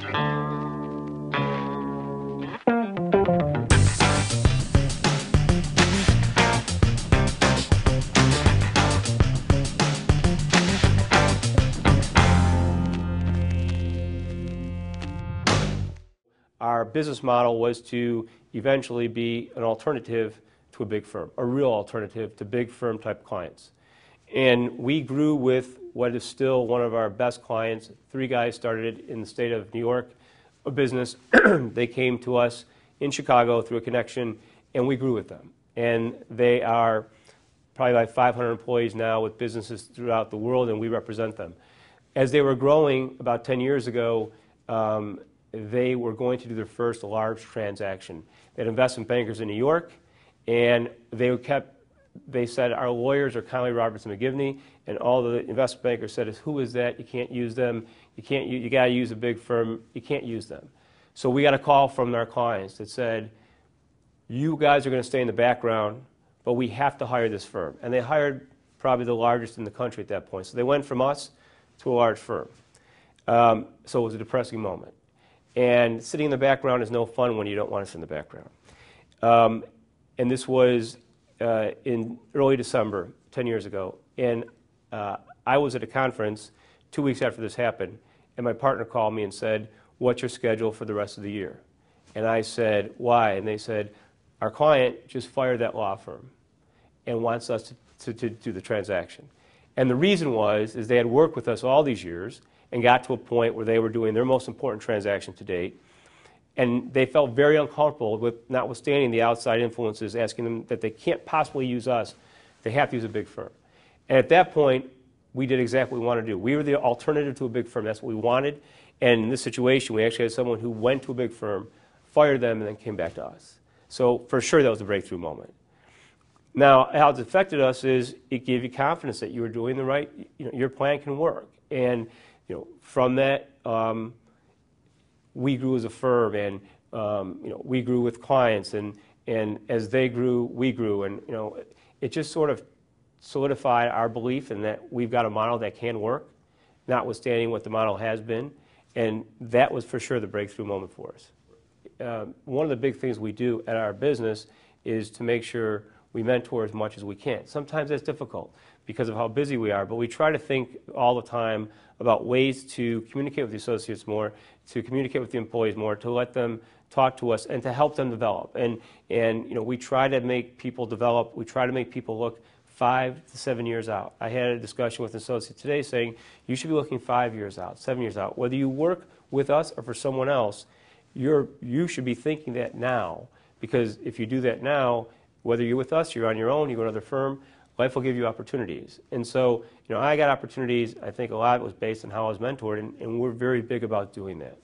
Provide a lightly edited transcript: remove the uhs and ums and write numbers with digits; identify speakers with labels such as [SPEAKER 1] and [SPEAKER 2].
[SPEAKER 1] Our business model was to eventually be an alternative to a big firm, a real alternative to big firm type clients. And we grew with what is still one of our best clients. 3 guys started it in the state of New York, a business. They came to us in Chicago through a connection, and we grew with them. And they are probably like 500 employees now with businesses throughout the world, and we represent them. As they were growing about 10 years ago, they were going to do their first large transaction. They had investment bankers in New York, and they said, our lawyers are Connelly, Roberts, and McGivney, and all the investment bankers said, who is that? You can't use them. You got to use a big firm. You can't use them. So we got a call from our clients that said, you guys are going to stay in the background, but we have to hire this firm. And they hired probably the largest in the country at that point. So they went from us to a large firm. So it was a depressing moment. And sitting in the background is no fun when you don't want to sit in the background. And this was in early December, 10 years ago. And I was at a conference 2 weeks after this happened, and my partner called me and said, what's your schedule for the rest of the year? And I said, why? And they said, our client just fired that law firm and wants us to do the transaction. And the reason is they had worked with us all these years and got to a point where they were doing their most important transaction to date. And they felt very uncomfortable with, notwithstanding the outside influences, asking them that they can't possibly use us. They have to use a big firm. And at that point, we did exactly what we wanted to do. We were the alternative to a big firm. That's what we wanted. And in this situation, we actually had someone who went to a big firm, fired them, and then came back to us. So for sure, that was a breakthrough moment. Now, how it's affected us is it gave you confidence that you were doing the right, your plan can work. And from that, we grew as a firm, and we grew with clients, and as they grew, we grew, and it just sort of solidified our belief in that we've got a model that can work, notwithstanding what the model has been, and that was for sure the breakthrough moment for us. One of the big things we do at our business is to make sure we mentor as much as we can. Sometimes that's difficult because of how busy we are, but we try to think all the time about ways to communicate with the associates more, to communicate with the employees more, to let them talk to us, and to help them develop. And we try to make people develop. We try to make people look 5 to 7 years out. I had a discussion with an associate today saying, you should be looking 5 years out, 7 years out. Whether you work with us or for someone else, you should be thinking that now, because if you do that now, whether you're with us, you're on your own, you go to another firm, life will give you opportunities. And so, I got opportunities. I think a lot of it was based on how I was mentored, and we're very big about doing that.